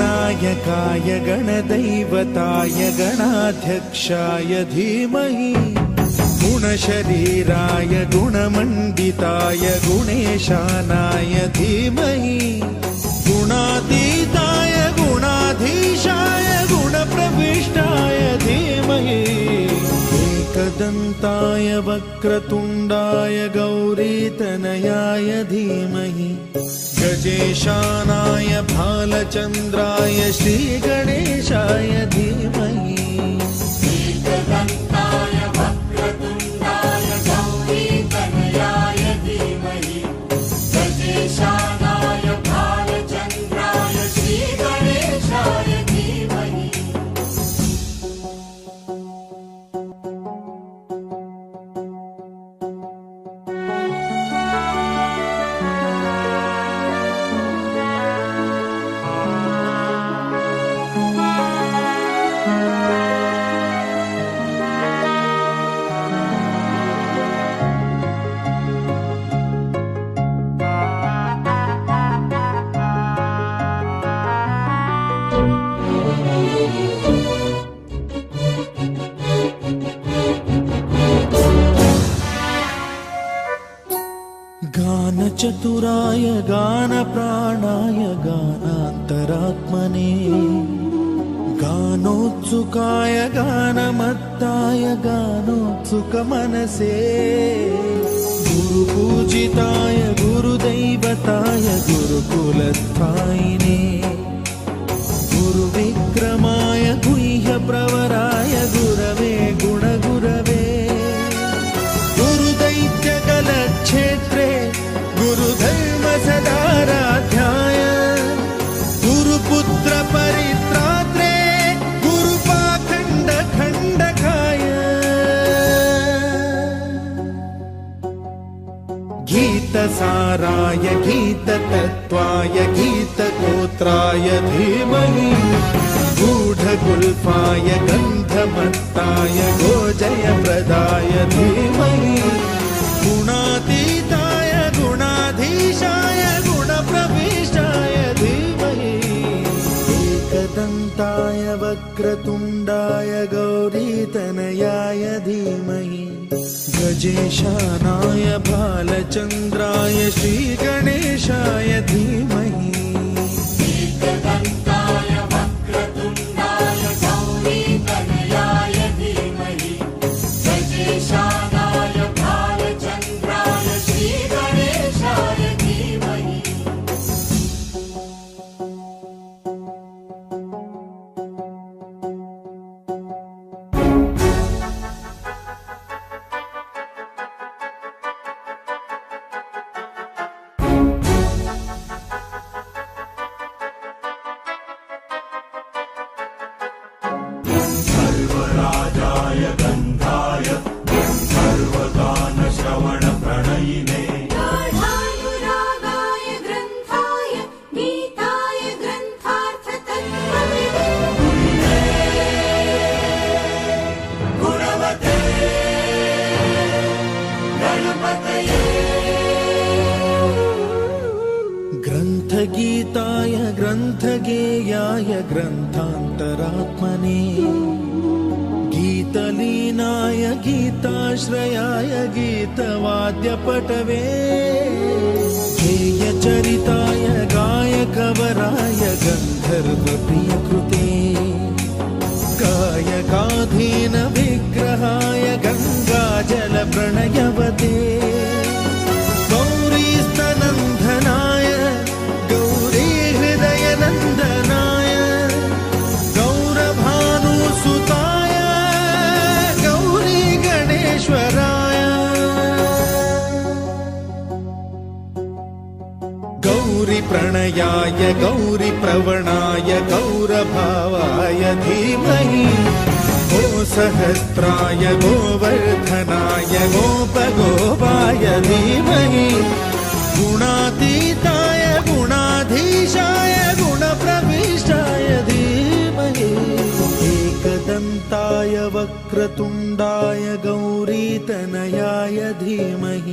गणनायकाय गणदैवताय गणाध्यक्षाय धीमहि गुणशरीराय गुणमण्डिताय गुणेशानाय धीमहि गुणातीताय गुणाधीशाय गुणप्रविष्टाय धीमहि एकदन्ताय वक्रतुण्डाय गौरीतनयाय धीमहि गजेशानाय भालचन्द्राय श्रीगणेशाय धीमहि एकदन्ताय वक्रतुण्डाय गौरीतनयाय धीमहि गजेशानाय भालचन्द्राय श्रीगणेशाय धीमहि गानचतुराय गानप्राणाय गानान्तरात्मने गानोत्सुकाय गानमत्ताय गानोत्सुकमनसे गुरुपूजिताय गुरुदैवताय गुरुकुलस्थायिने गुरुविक्रमाय गुह्यप्रवराय गुरवे गुणगुरवे गुरुदैत्यकलक्षेत्रे गुरुधर्मसदाराध्याय गुरुपुत्र परित्रात्रे गुरुपाखण्डखण्डकाय गीतसाराय गीततत्त्वाय गीतगोत्राय धीमहि गूढगुल्फाय गन्धमत्ताय गोजयप्रदाय धीमहि गुणातीताय गुणाधीशाय गुणप्रविष्टाय धीमहि एकदन्ताय वक्रतुण्डाय गौरीतनयाय धीमहि गजेशानाय भालचन्द्राय श्रीगणेशाय धीमहि एकदन्ताय वक्रतुण्डाय गौरीतनयाय धीमहि गजेशानाय भालचन्द्राय श्रीगणेशाय धीमहि सर्वराजाय गन्धाय सर्वगानश्रवणप्रणयिने गाढानुरागाय ग्रन्थाय गीताय ग्रन्थार्थतत्त्वविदे गुणवते गणपतये ग्रन्थगीताय ग्रन्थगेयाय ग्रन्थान्तरात्मने गीतलीनाय गीताश्रयाय गीतवाद्यपटवे गेयचरिताय गायकवराय गन्धर्वप्रियकृते गायकाधीन विग्रहाय गङ्गाजलप्रणयवते गौरीस्तनन्दनाय गौरीहृदयनन्दनाय गौरभानुसुताय गौरीगणेश्वराय गौरीप्रणयाय गौरीप्रवणाय गौरभावाय धीमहि गोसहस्राय गोवर्धनाय गोपगोपाय धीमहि गुणातीताय गुणाधीशाय गुणप्रविष्टाय धीमहि एकदन्ताय वक्रतुण्डाय गौरीतनयाय धीमहि।